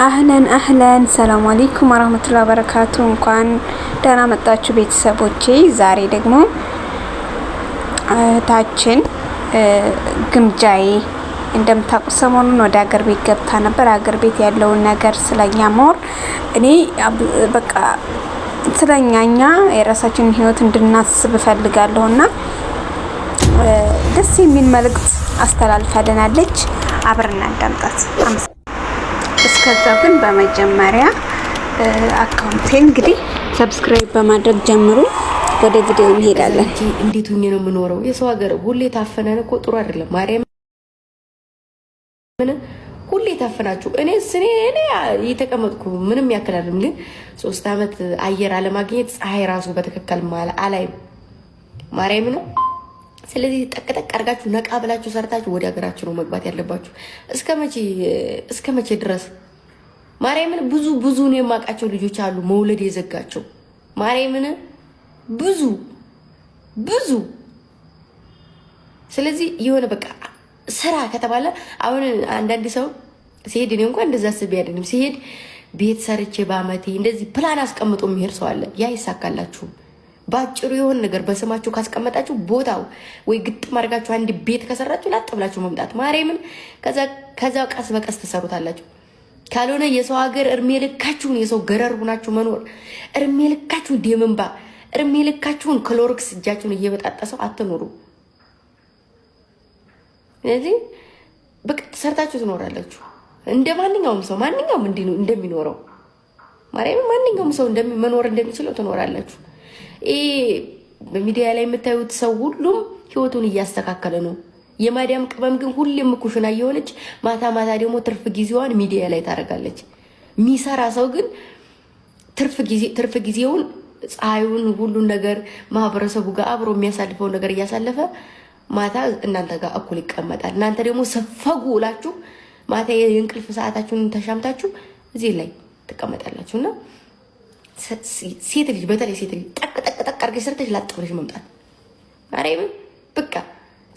አህለን ሰላም አለይኩም ወራህመቱላሂ ወበረካቱ። እንኳን ደህና መጣችሁ ቤተሰቦቼ። ዛሬ ደግሞ ታችን ግምጃዬ እንደምታውቁ ሰሞኑን ወደ ሀገር ቤት ገብታ ነበር። ሀገር ቤት ያለውን ነገር ስለኛ ሞር እኔ በቃ ስለኛኛ የራሳችንን ህይወት እንድናስብ እፈልጋለሁና ደስ የሚል መልእክት አስተላልፋለናለች። አብረን እናዳምጣት። እስከዛ ግን በመጀመሪያ አካውንቴን እንግዲህ ሰብስክራይብ በማድረግ ጀምሩ። ወደ ቪዲዮ እንሄዳለን። እንዴት ሆኜ ነው የምኖረው? የሰው ሀገር ሁሌ ታፈነን እኮ ጥሩ አይደለም። ማርያም ምን ሁሌ ታፈናችሁ። እኔ እየተቀመጥኩ ምንም ያከላልም፣ ግን 3 አመት አየር አለማግኘት ፀሐይ ራሱ በትክክል አላይም። ማርያም ነው። ስለዚህ ጠቅጠቅ አድርጋችሁ ነቃ ብላችሁ ሰርታችሁ ወደ ሀገራችሁ ነው መግባት ያለባችሁ። እስከ መቼ ድረስ? ማርያምን ብዙ ነው የማውቃቸው ልጆች አሉ መውለድ የዘጋቸው። ማርያምን ብዙ። ስለዚህ የሆነ በቃ ስራ ከተባለ አሁን አንዳንድ ሰው ሲሄድ እኔ እንኳን እንደዛ አስቤ አይደለም ሲሄድ ቤት ሰርቼ በአመቴ እንደዚህ ፕላን አስቀምጦ የሚሄድ ሰው አለ። ያ ይሳካላችሁም። ባጭሩ የሆነ ነገር በስማችሁ ካስቀመጣችሁ ቦታው ወይ ግጥም አድርጋችሁ አንድ ቤት ከሰራችሁ ላጥ ብላችሁ መምጣት ማርያምን። ከዛ ቀስ በቀስ ትሰሩታላችሁ። ካልሆነ የሰው ሀገር እርሜ ልካችሁን የሰው ገረር ሆናችሁ መኖር፣ እርሜ ልካችሁን ደምንባ፣ እርሜ ልካችሁን ክሎሮክስ እጃችሁን እየበጣጠሰው አትኖሩ። ስለዚህ በቃ ሰርታችሁ ትኖራላችሁ እንደ ማንኛውም ሰው እንደሚኖረው ማርያምን ማንኛውም ሰው መኖር እንደሚችለው ትኖራላችሁ። በሚዲያ ላይ የምታዩት ሰው ሁሉም ህይወቱን እያስተካከለ ነው። የማዲያም ቅመም ግን ሁሌም ኩሽና እየሆነች ማታ ደግሞ ትርፍ ጊዜዋን ሚዲያ ላይ ታደርጋለች። የሚሰራ ሰው ግን ትርፍ ጊዜውን ፀሐዩን ሁሉን ነገር ማህበረሰቡ ጋር አብሮ የሚያሳልፈው ነገር እያሳለፈ ማታ እናንተ ጋር እኩል ይቀመጣል። እናንተ ደግሞ ሰፈጉ ብላችሁ ማታ የእንቅልፍ ሰዓታችሁን ተሻምታችሁ እዚህ ላይ ትቀመጣላችሁና ሴት ልጅ በተለይ ሴት ልጅ ጠቅ አድርገሽ ሰርተሽ ላጥ ብለሽ መምጣት ማርያም በቃ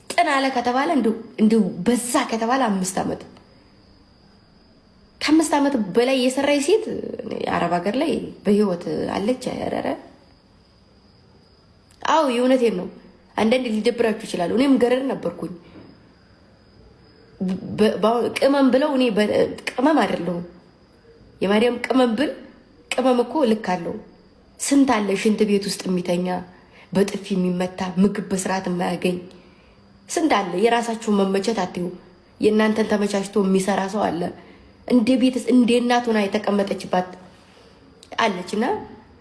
ጥና አለ ከተባለ እንዲሁ በዛ ከተባለ 5 አመት ከ5 አመት በላይ የሰራይ ሴት አረብ ሀገር ላይ በህይወት አለች። ያረረ አው የእውነቴን ነው። አንዳንድ ሊደብራችሁ ይችላል። እኔም ገረድ ነበርኩኝ። ቅመም ብለው እኔ ቅመም አይደለሁም። የማርያም ቅመም እኮ ልክ አለው። ስንት አለ ሽንት ቤት ውስጥ የሚተኛ በጥፊ የሚመታ ምግብ በስርዓት የማያገኝ ስንት አለ። የራሳችሁን መመቸት አትዩ። የእናንተን ተመቻችቶ የሚሰራ ሰው አለ። እንደ ቤትስ እንደ እናት ሆና የተቀመጠችባት አለችና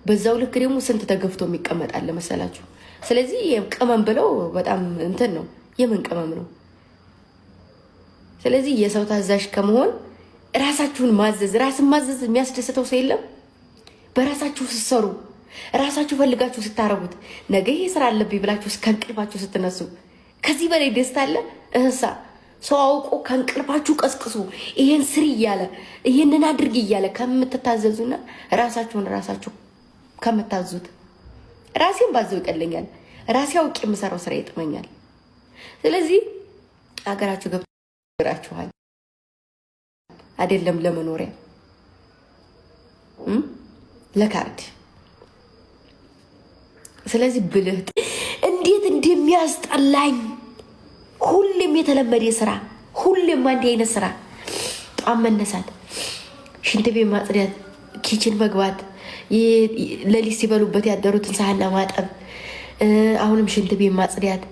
በዛው ልክ ደግሞ ስንት ተገፍቶ የሚቀመጥ አለ መሰላችሁ። ስለዚህ ቅመም ብለው በጣም እንትን ነው። የምን ቅመም ነው? ስለዚህ የሰው ታዛዥ ከመሆን ራሳችሁን ማዘዝ፣ ራስን ማዘዝ የሚያስደስተው ሰው የለም። በራሳችሁ ስትሰሩ ራሳችሁ ፈልጋችሁ ስታረጉት ነገ ይሄ ስራ አለብኝ ብላችሁ ከእንቅልፋችሁ ስትነሱ ከዚህ በላይ ደስታ አለ? ሰው አውቆ ከእንቅልፋችሁ ቀስቅሱ ይሄን ስሪ እያለ ይሄንን አድርግ እያለ ከምትታዘዙና ራሳችሁ ከምታዙት ራሴን ባዘው ይቀለኛል። ራሴ አውቄ የምሰራው ስራ ይጥመኛል። ስለዚህ አገራችሁ ገብታችኋል አይደለም ለመኖሪያ ለካርድ። ስለዚህ ብልህ እንዴት እንደሚያስጠላኝ ሁሌም የተለመደ ስራ፣ ሁሌም አንድ አይነት ስራ፣ ጧም መነሳት፣ ሽንት ቤት ማጽዳት፣ ኪችን መግባት፣ ለሊት ሲበሉበት ያደሩትን ሳህና ማጠብ፣ አሁንም ሽንት ቤት ማጽዳት፣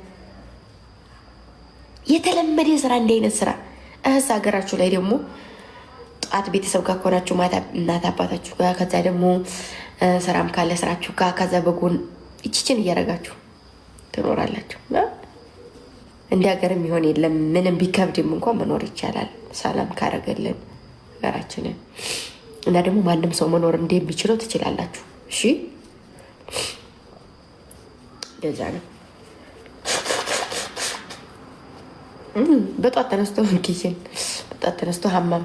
የተለመደ ስራ፣ አንድ አይነት ስራ። ሀገራችሁ ላይ ደግሞ ጧት ቤተሰብ ጋር ከሆናችሁ ማታ እናት አባታችሁ ጋር፣ ከዛ ደግሞ ስራም ካለ ስራችሁ ጋር፣ ከዛ በጎን እቺችን እያደረጋችሁ ትኖራላችሁ። እንደ ሀገር የሚሆን የለም። ምንም ቢከብድም እንኳን መኖር ይቻላል ሰላም ካረገልን ሀገራችንን። እና ደግሞ ማንም ሰው መኖር እንደሚችለው ትችላላችሁ። እሺ እንደዛ ነው። በጧት ተነስቶ ኪችን፣ በጧት ተነስቶ ሀማም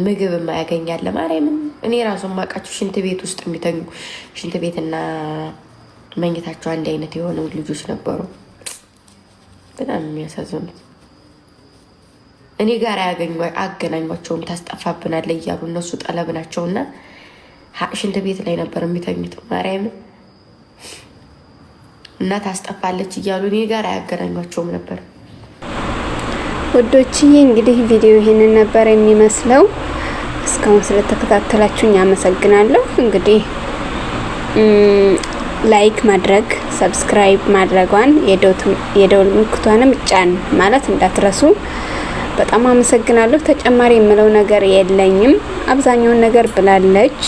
ምግብ የማያገኛል ለማርያምን። እኔ ራሱ ማቃችሁ ሽንት ቤት ውስጥ የሚተኙ ሽንት ቤትና መኝታቸው አንድ አይነት የሆኑ ልጆች ነበሩ። በጣም የሚያሳዝኑት እኔ ጋር አገናኟቸውም ታስጠፋብናለህ እያሉ እነሱ ጠለብ ናቸውና ሽንት ቤት ላይ ነበር የሚተኙት ማርያም እና ታስጠፋለች እያሉ እኔ ጋር አያገናኟቸውም ነበር። ወዶችዬ እንግዲህ ቪዲዮ ይሄንን ነበር የሚመስለው። እስካሁን ስለተከታተላችሁኝ አመሰግናለሁ። እንግዲህ ላይክ ማድረግ ሰብስክራይብ ማድረጓን የደውል ምልክቷንም ጫን ማለት እንዳትረሱ። በጣም አመሰግናለሁ። ተጨማሪ የምለው ነገር የለኝም። አብዛኛውን ነገር ብላለች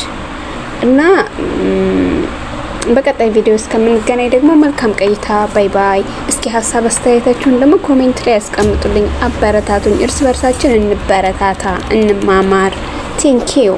እና በቀጣይ ቪዲዮ እስከምንገናኝ ደግሞ መልካም ቆይታ። ባይ ባይ። እስኪ ሀሳብ አስተያየታችሁን ደግሞ ኮሜንት ላይ ያስቀምጡልኝ፣ አበረታቱኝ። እርስ በርሳችን እንበረታታ፣ እንማማር። ቴንኪዩ